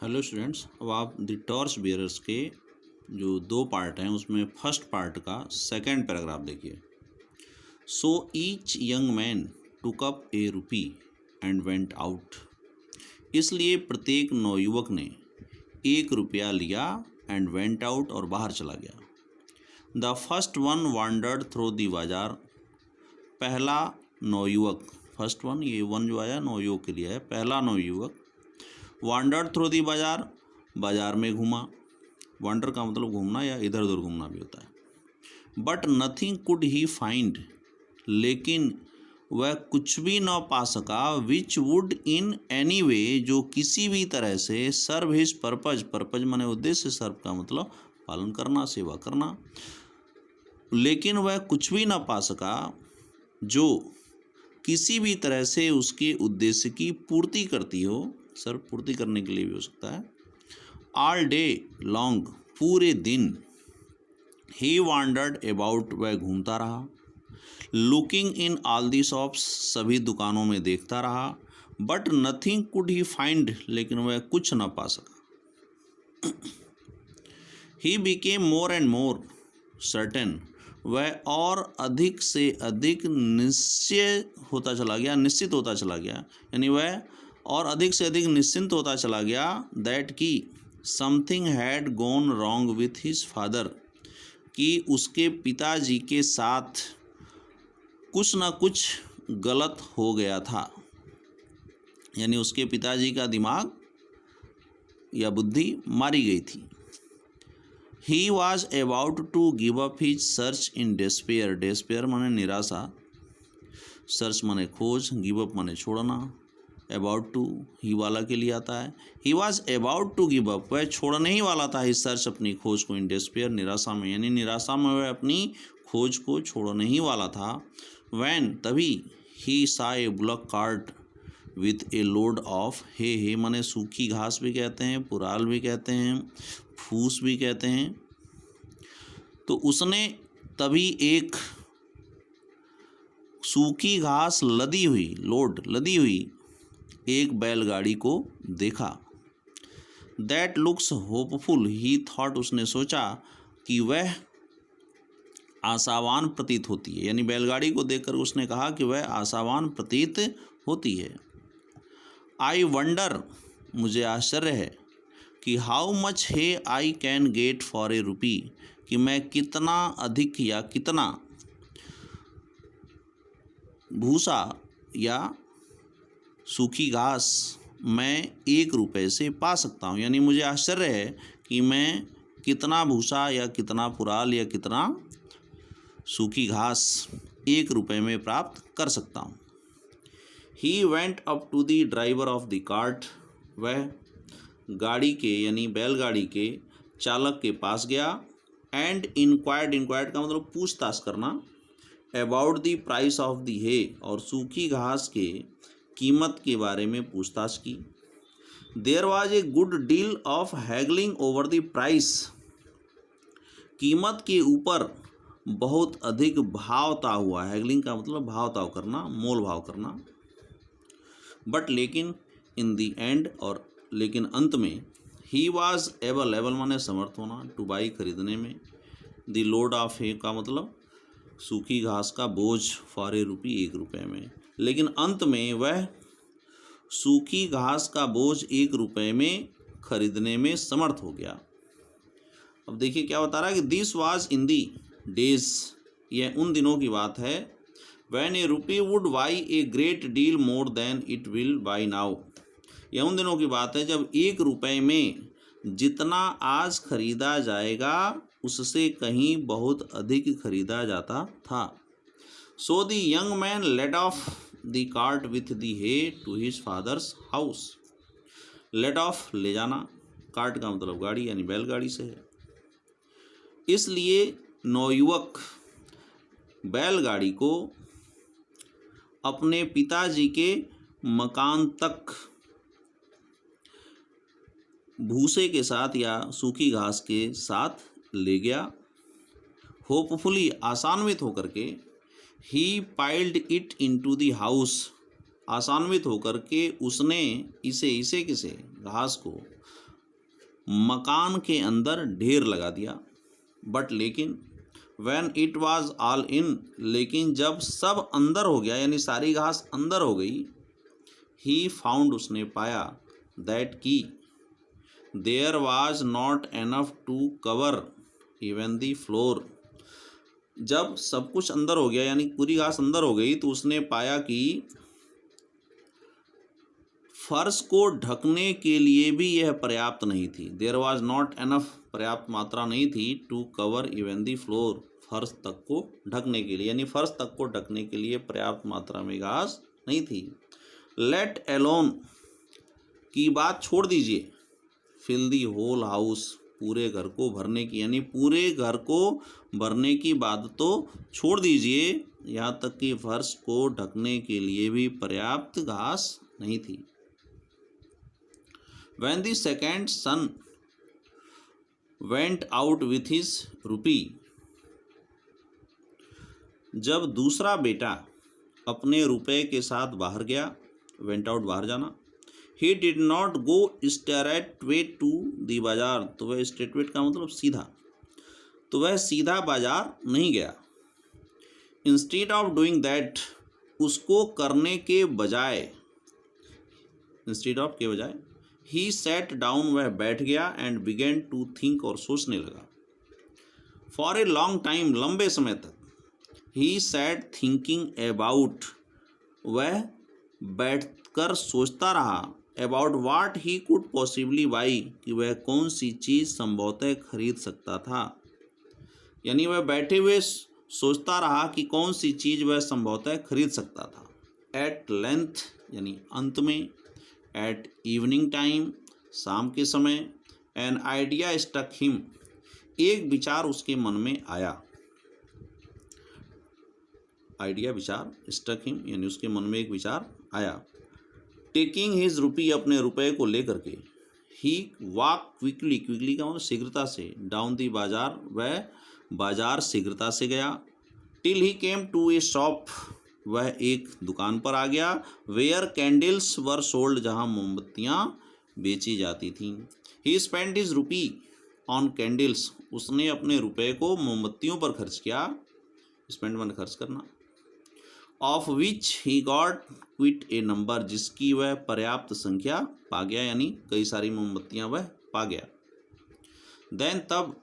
Hello students, अब आप the torch bearers के जो दो पार्ट हैं उसमें फर्स्ट पार्ट का सेकंड पैराग्राफ देखिए। So each young man took up A rupee and went out. इसलिए प्रत्येक नवयुवक ने 1 रुपया लिया एंड वेंट आउट और बाहर चला गया। The first one wandered through the बाजार। पहला नवयुवक, फर्स्ट वन, ये वन जो आया नवयुवक के लिए है। पहला नवयुवक वांडर्ड थ्रू दी बाजार, बाजार में घूमा। वांडर का मतलब घूमना या इधर उधर घूमना भी होता है। But nothing could he find, लेकिन वह कुछ भी न पा सका। Which would in any way, जो किसी भी तरह से सर्व हिज पर्पज, पर्पज माने उद्देश्य, सर्व का मतलब पालन करना, सेवा करना। लेकिन वह कुछ भी न पा सका जो किसी भी तरह से उसके उद्देश्य की पूर्ति करती हो। सर पूर्ति करने के लिए भी हो सकता है। ऑल डे लॉन्ग, पूरे दिन। ही वांडर्ड अबाउट, वह घूमता रहा। Looking in all the shops, सभी दुकानों में देखता रहा। But nothing could he find, लेकिन वह कुछ न पा सका। He became more and more certain, वह और अधिक से अधिक निश्चित होता चला गया, यानी वह और अधिक से अधिक निश्चिंत होता चला गया। दैट की something had gone wrong with his father, कि उसके पिताजी के साथ कुछ न कुछ गलत हो गया था, यानी उसके पिताजी का दिमाग या बुद्धि मारी गई थी। He was about to give up his search in despair, despair माने निराशा, सर्च माने खोज, गिव अप माने छोड़ना, अबाउट टू ही वाला के लिए आता है। He was about to give up, वह छोड़ने ही वाला था हिज सर्च, अपनी खोज को, इन डेस्पेयर, निराशा में, यानी निराशा में वह अपनी खोज को छोड़ने ही वाला था। वैन, तभी, he saw a bullock cart with a load of hay, hay माने सूखी घास भी कहते हैं, पुराल भी कहते हैं, फूस भी कहते हैं। तो उसने तभी एक सूखी घास लदी हुई, लोड लदी हुई एक बैलगाड़ी को देखा। That looks hopeful, he thought, उसने सोचा कि वह आशावान प्रतीत होती है, यानी बैलगाड़ी को देखकर उसने कहा कि वह आशावान प्रतीत होती है। आई वंडर, मुझे आश्चर्य है कि how much hay I can get for a rupee, कि मैं कितना अधिक या कितना भूसा या सूखी घास मैं 1 रुपये से पा सकता हूँ, यानी मुझे आश्चर्य है कि मैं कितना भूसा या कितना पुराल या कितना सूखी घास 1 रुपये में प्राप्त कर सकता हूँ। He went up to the driver of the cart, वह गाड़ी के यानी बैलगाड़ी के चालक के पास गया। एंड इंक्वायर्ड, इंक्वायर्ड का मतलब पूछताछ करना, about the price of the hay, और सूखी घास के कीमत के बारे में पूछताछ की। There was a good deal of haggling over the price, कीमत के ऊपर बहुत अधिक भावताव हुआ। हैगलिंग का मतलब भावताव करना, मोल भाव करना। बट लेकिन, इन द एंड, और लेकिन अंत में, ही वाज एबल, एबल माने समर्थ होना, टू बाई खरीदने में, द लोड ऑफ हे का मतलब सूखी घास का बोझ, फॉर ए रुपी 1 रुपये में, लेकिन अंत में वह सूखी घास का बोझ 1 रुपये में खरीदने में समर्थ हो गया। अब देखिए क्या बता रहा है कि this was in the days, यह उन दिनों की बात है, when A rupee would buy a great deal more than it will by now, यह उन दिनों की बात है जब 1 रुपये में जितना आज खरीदा जाएगा उससे कहीं बहुत अधिक खरीदा जाता था। So the young man let off the cart with the hay to his father's house. Let off, ले जाना, कार्ट का मतलब गाड़ी यानी बैलगाड़ी से है। इसलिए नौयुवक बैलगाड़ी को अपने पिताजी के मकान तक भूसे के साथ या सूखी घास के साथ ले गया। होपफुली, आसान्वित होकर के, he piled it into the house, आसान्वित होकर के उसने इसे किसे, घास को मकान के अंदर ढेर लगा दिया। बट लेकिन when it was all in, लेकिन जब सब अंदर हो गया यानी सारी घास अंदर हो गई, ही फाउंड, उसने पाया, दैट की there was not enough to cover even the floor. जब सब कुछ अंदर हो गया यानी पूरी घास अंदर हो गई तो उसने पाया कि फर्श को ढकने के लिए भी यह पर्याप्त नहीं थी। देयर वाज नॉट एनफ, पर्याप्त मात्रा नहीं थी, to cover even the floor, फर्श तक को ढकने के लिए, यानी फर्श तक को ढकने के लिए पर्याप्त मात्रा में घास नहीं थी। लेट एलोन की बात छोड़ दीजिए, फिल दी होल हाउस, पूरे घर को भरने की, यानी पूरे घर को भरने की बात तो छोड़ दीजिए, यहाँ तक कि फर्श को ढकने के लिए भी पर्याप्त घास नहीं थी। When the second son went out with his rupee, जब दूसरा बेटा अपने रुपए के साथ बाहर गया, went out बाहर जाना, he did not go straightway to the बाजार, तो वह straightway का मतलब सीधा, तो वह सीधा बाजार नहीं गया। Instead of doing that, उसको करने के बजाय, instead of के बजाय, ही sat down, वह बैठ गया, एंड began to think, और सोचने लगा। फॉर ए लॉन्ग टाइम, लंबे समय तक, ही sat thinking about, वह बैठकर सोचता रहा, about what he could possibly buy, कि वह कौन सी चीज़ संभवतः खरीद सकता था, यानी वह बैठे हुए सोचता रहा कि कौन सी चीज़ वह संभवतः खरीद सकता था। एट लेंथ, यानी अंत में, एट इवनिंग टाइम, शाम के समय, एन आइडिया स्टक हिम, एक विचार उसके मन में आया। आइडिया विचार, स्टक हिम यानी उसके मन में एक विचार आया। टेकिंग हिज रुपी, अपने रुपए को लेकर के, ही वॉक क्विकली, क्विकली का मतलब शीघ्रता से, डाउन दी बाजार, वह बाजार शीघ्रता से गया। Till he came to a shop, वह एक दुकान पर आ गया, वेयर कैंडल्स वर सोल्ड, जहाँ मोमबत्तियाँ बेची जाती थीं। He spend his rupee on candles, उसने अपने रुपए को मोमबत्तियों पर खर्च किया, स्पेंड माने खर्च करना। Of which he got quit A number, जिसकी वह पर्याप्त संख्या पा गया, यानी कई सारी मोमबत्तियाँ वह पा गया। देन तब,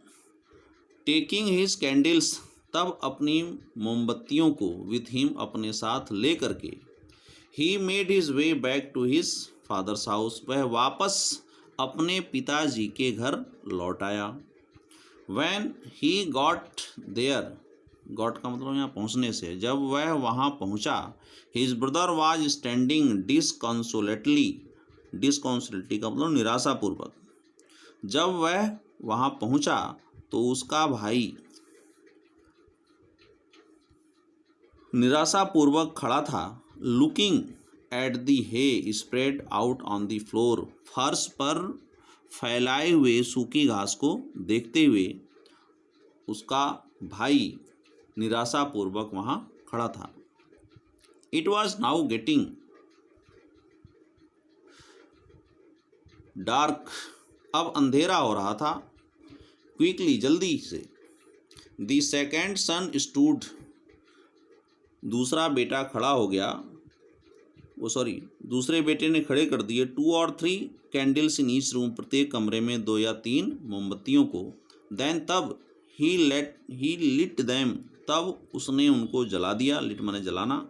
टेकिंग हिज कैंडल्स, तब अपनी मोमबत्तियों को, विथ हिम, अपने साथ ले करके, he made his way back to his father's house, वह वापस अपने पिताजी के घर लौट आया। When he got there, got का मतलब यहाँ पहुँचने से, जब वह वहाँ पहुँचा, his brother was standing disconsolately, disconsolately का मतलब निराशापूर्वक, जब वह वहाँ पहुँचा तो उसका भाई निराशापूर्वक खड़ा था। Looking at the hay spread out on the floor, फर्श पर फैलाए हुए सूखी घास को देखते हुए उसका भाई निराशापूर्वक वहाँ खड़ा था। It was now getting dark, अब अंधेरा हो रहा था। क्विकली, जल्दी से। द सेकेंड सन स्टूड, दूसरा बेटा खड़ा हो गया, दूसरे बेटे ने खड़े कर दिए 2 और 3 कैंडल्स इन ईच रूम, प्रत्येक कमरे में 2 या 3 मोमबत्तियों को। देन तब, ही लिट दैम, तब उसने उनको जला दिया, लिट माने जलाना।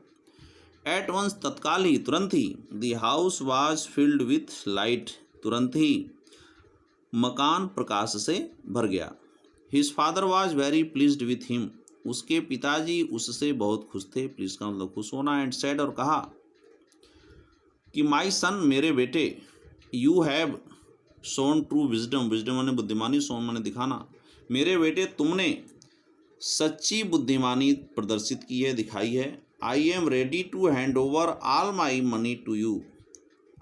एट वंस, तत्काल ही, तुरंत ही। The house was filled with light, तुरंत ही मकान प्रकाश से भर गया। His father was very pleased with him, उसके पिताजी उससे बहुत खुश थे, प्लीज का मतलब खुश होना। एंड सेड, और कहा कि माई सन, मेरे बेटे, you have shown true wisdom, wisdom माने बुद्धिमानी, शोन माने दिखाना, मेरे बेटे तुमने सच्ची बुद्धिमानी प्रदर्शित की है, दिखाई है। I am ready to hand over all my money to you,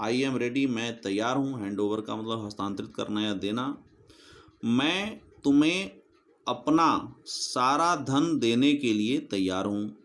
I am ready, मैं तैयार हूँ, हैंड ओवर का मतलब हस्तांतरित करना या देना, मैं तुम्हें अपना सारा धन देने के लिए तैयार हूँ।